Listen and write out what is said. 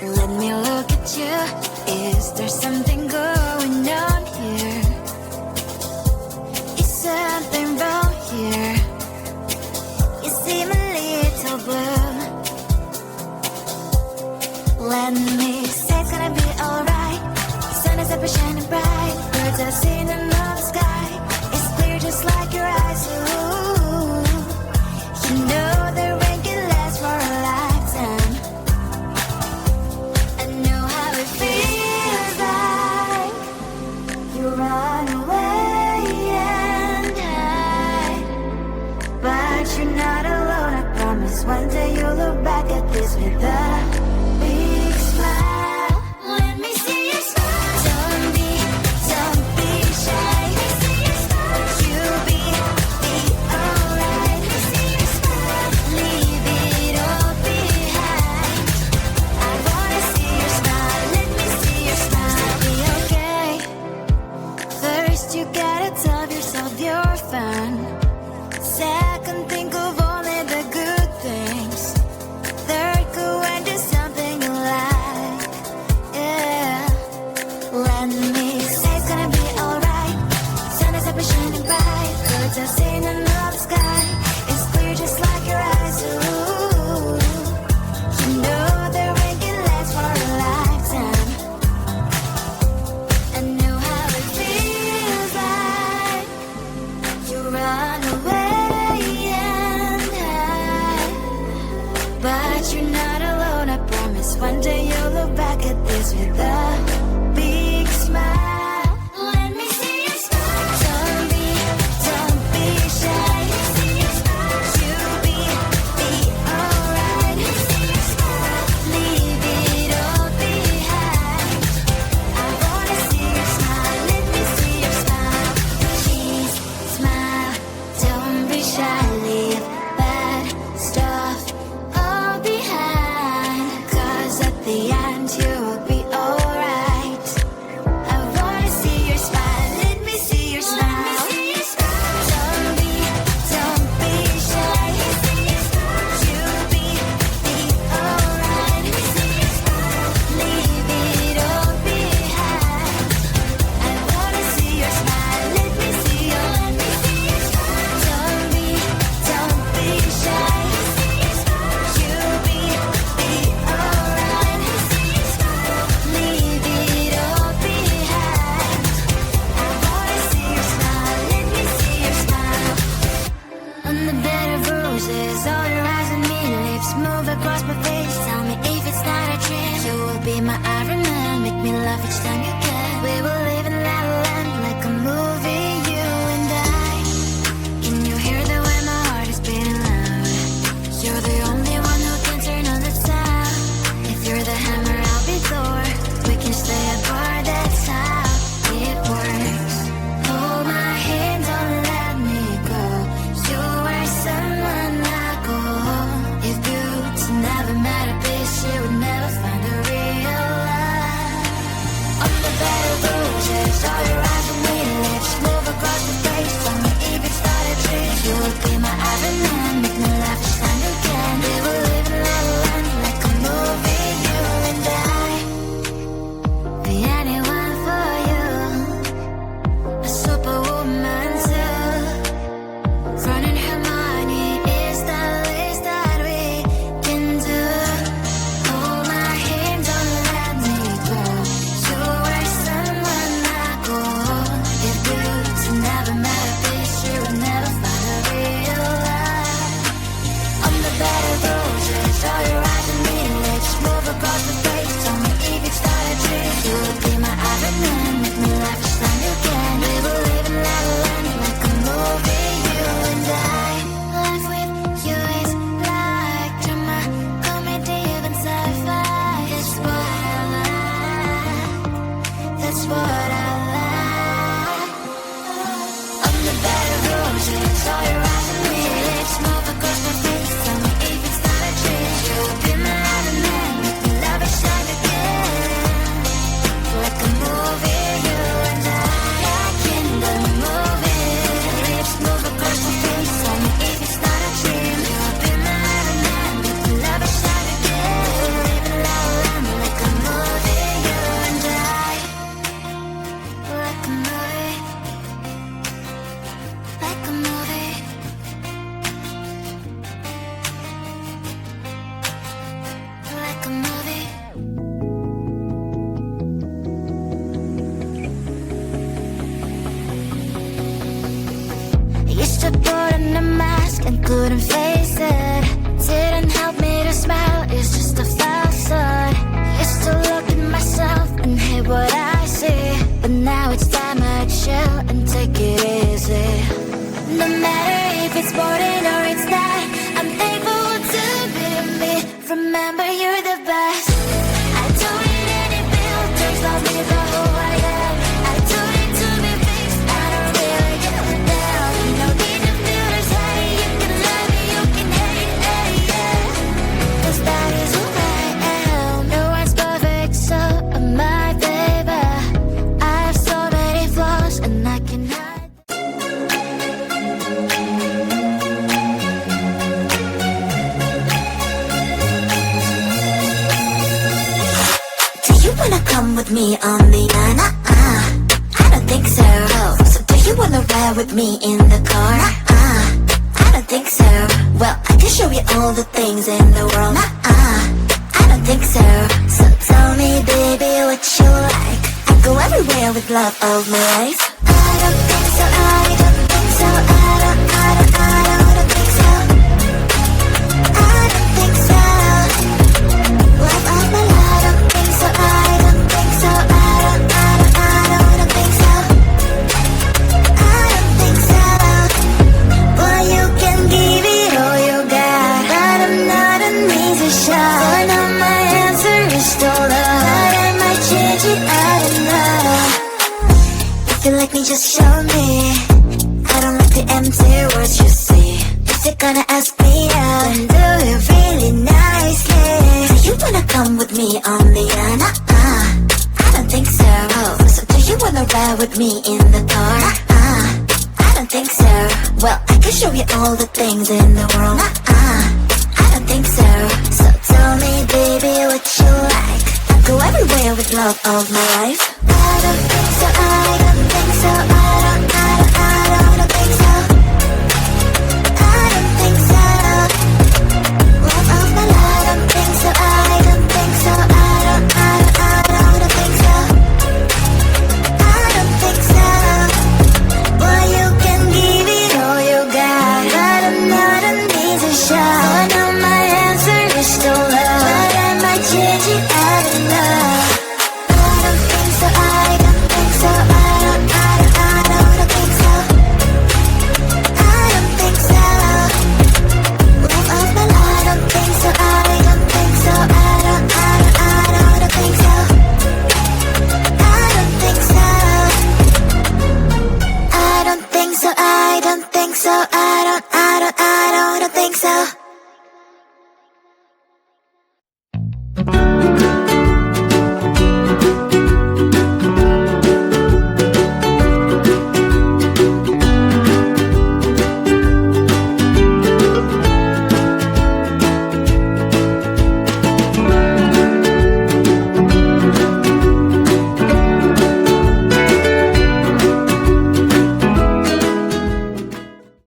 Let me look at you. Is there something going on here? Is something wrong here? You seem a little blue. Let me say it's gonna be alright. Sun is up and shining bright. Birds are singing in the sky. It's clear just like your eyes. Ooh, you know the rain can last for a lifetime. I know how it feels like you run away and hide, but you're not alone. I promise one day you'll look back at this with a big smile. Let me see your smile. Don't be shy. Let me see your smile. You'll be alright. Let me see your smile. Leave it all behind. I wanna see your smile. Let me see your smile. Be okay. First you gotta tell yourself you're fine. Second, think of only the good things. Third, go and do something you like. Yeah. Let me say it's gonna be alright. Sun is up and shining bright. Birds are singing in the sky. It's clear just like your eyes. Ooh, you know the rain can last for a lifetime. I know how it feels like you run away and hide, but you're not alone. I promise one day you'll look back at this with a big smile. Let me see your smile. Don't be shy. Let me see your smile. You'll be alright. Let me see your smile. Leave it all behind. I wanna see your smile. Let me see your smile. Please smile. Don't be shy. Leave bad stuff all behind. 'Cause at the end you'll be alright. I wanna see your smile. Let me see your smile. Don't be shy. Let me see your smile. You'll be alright. Let me see your smile. Leave it all behind. I wanna see your smile. Let me see your smile. Don't be shy. Let me see your smile. You'll be alright. Let me see your smile. Leave it all behind. I wanna see your smile. Let me see your smile. On the bed of roses, all your eyes on me, lips move across my face. Tell me if it's not a dream. You will be my Iron Man, make me laugh each time you can. We will live in La La Land like a movie, you and I. Can you hear the way my heart is beating loud? You're the only one who can turn on the sound. If you're the hammer, I'll be Thor. We can stay apart, that's how it works. Hold my hand, don't let me go. You are someone I go home. If beauty never met a bitch, she would never find a real love. On the bed of roses, all your eyes on me, lips move across my face. Tell me if it's not a dream. You will be my Iron Man, make me laugh each time you can. We will live in La La Land like a movie, you and I. Be anyone for you, a superwoman too. Ron and Hermione is the least that we can do. Hold my hand. wanna come with me on the I don't think so. So do you wanna ride with me in the car? I don't think so. Well, I can show you all the things in the world. I don't think so. So tell me, baby, what you like. I go everywhere with love of my life. I don't think so. I don't think so. I don't think so. I don't think so. Love of my life. I don't think so. I don't think so. I don't think so. I don't think so. Well, you can give it all you got, but I'm not an easy shot. For now my answer is still love, but I might change it, I don't know. If you like me, just show me. I don't like the empty words you see. If you're gonna ask me out, then do it really nicely. Do you wanna come with me on the I don't think so. So do you wanna ride with me in the car? I don't think so. Well, I can show you all the things in the world. I don't think so. So tell me, baby, what you like. I go everywhere with love of my life. I don't think so. I don't think so.